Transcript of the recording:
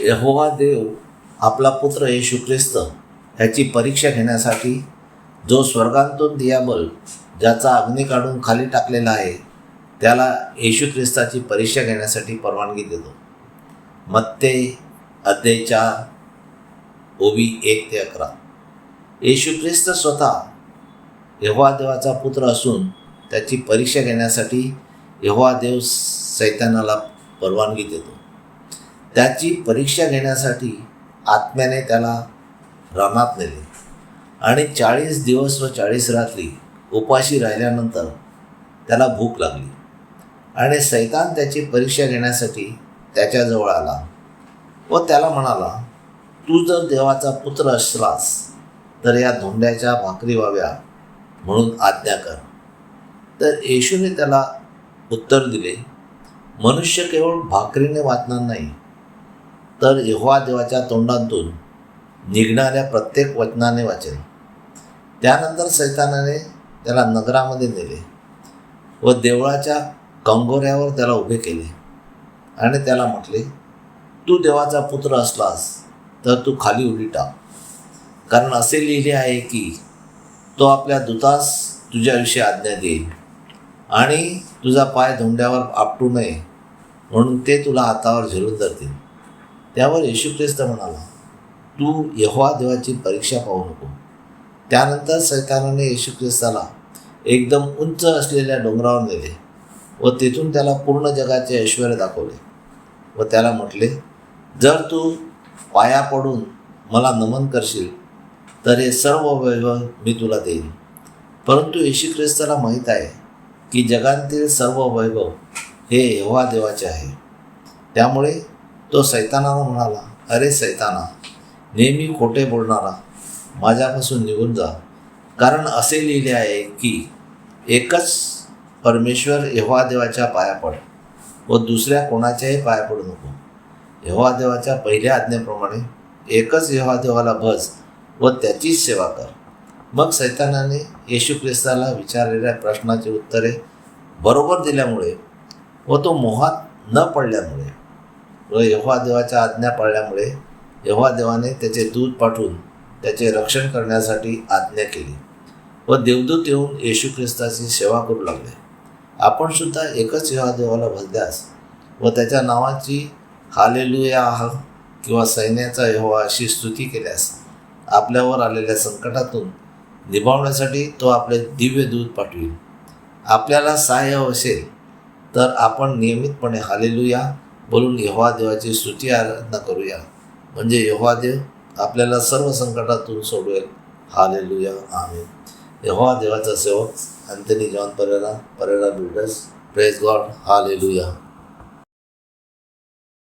यहोवा देव आपला पुत्र येशू ख्रिस्त ह्याची परीक्षा घेण्यासाठी जो स्वर्गांतून दियाबल ज्याचा अग्नी काढून खाली टाकलेला आहे त्याला येशू ख्रिस्ताची परीक्षा घेण्यासाठी परवानगी देतो. मत्ते अध्याय 4 ओवी 1-11. येशू ख्रिस्त स्वतः यहोवा देवाचा पुत्र असून त्याची परीक्षा घेण्यासाठी यहोवा देव सैतानाला परवानगी देतो. त्याची परीक्षा घेण्यासाठी आत्म्याने त्याला रानात नेले आणि 40 दिवस व 40 रात्री उपाशी राहिल्यानंतर त्याला भूक लागली आणि सैतान त्याची परीक्षा घेण्यासाठी त्याच्याजवळ आला व त्याला म्हणाला, तू जर देवाचा पुत्र असलास तर या धोंड्याच्या भाकरी व्हाव्या म्हणून आज्ञा कर. तर येशूने त्याला उत्तर दिले, मनुष्य केवळ भाकरीने वाचणार नाही तर यहोवा देवाच्या तोंडातून निघणाऱ्या प्रत्येक वचनाने वाचेल. त्यानंतर सैतानाने त्याला नगरामध्ये नेले व देवळाच्या कंगोऱ्यावर त्याला उभे केले आणि त्याला म्हटले, तू देवाचा पुत्र असलास तर तू खाली उडी टाक, कारण असे लिहिले आहे की तो आपल्या दूतास तुझ्याविषयी आज्ञा देईल आणि तुझा पाय धोंड्यावर आपटू नये म्हणून ते तुला हातावर झेलून धरतील. त्यावर येशू ख्रिस्त म्हणाला, तू यहोवा देवाची परीक्षा पाहू नको. त्यानंतर सैतानाने येशू ख्रिस्ताला एकदम उंच असलेल्या डोंगरावर नेले व तेथून त्याला पूर्ण जगाचे ऐश्वर्य दाखवले व त्याला म्हटले, जर तू पाया पडून मला नमन करशील तर हे सर्व वैभव मी तुला देईन. परंतु येशू ख्रिस्ताला माहीत आहे की जगातील सर्व वैभव हे यहोवा देवाचे आहे. त्यामुळे तो सैतानाला म्हणाला, अरे सैताना, नेहमी खोटे बोलणारा, माझ्यापासून निघून जा, कारण असे लिहिले आहे की एकच परमेश्वर यहोवा देवाच्या पाया पड व दुसऱ्या कोणाच्याही पाया पडू नको. यहोवा देवाच्या पहिल्या आज्ञेप्रमाणे एकच यहोवा देवाला भज व त्याचीच सेवा कर. मग सैतानाने येशू ख्रिस्ताला विचारलेल्या प्रश्नाची उत्तरे बरोबर दिल्यामुळे व तो मोहात न पडल्यामुळे व यहोवा देवाच्या आज्ञा पाळल्यामुळे यहोवा देवाने त्याचे दूत पाठवून त्याचे रक्षण करण्यासाठी आज्ञा केली व देवदूत येऊन येशू ख्रिस्ताची सेवा करू लागले. आपण सुद्धा एकच यहोवा देवाला भजल्यास व त्याच्या नावाची हालेलुया किंवा सैन्याचा यहोवा अशी स्तुती केल्यास आपल्यावर आलेल्या संकटातून निभावण्यासाठी तो आपले दिव्य दूत पाठवील. आपल्याला सहाय्य असेल तर आपण नियमितपणे हालेलुया बोलून यहोवा देवाची स्तुती आराधना करूया, म्हणजे यहोवा देव आपल्याला सर्व संकटातून सोडवेल. हालेलुया, आमेन. यहोवा देवाचा सेवक Anthony John Pereira, Pereira builders. Praise God. Hallelujah.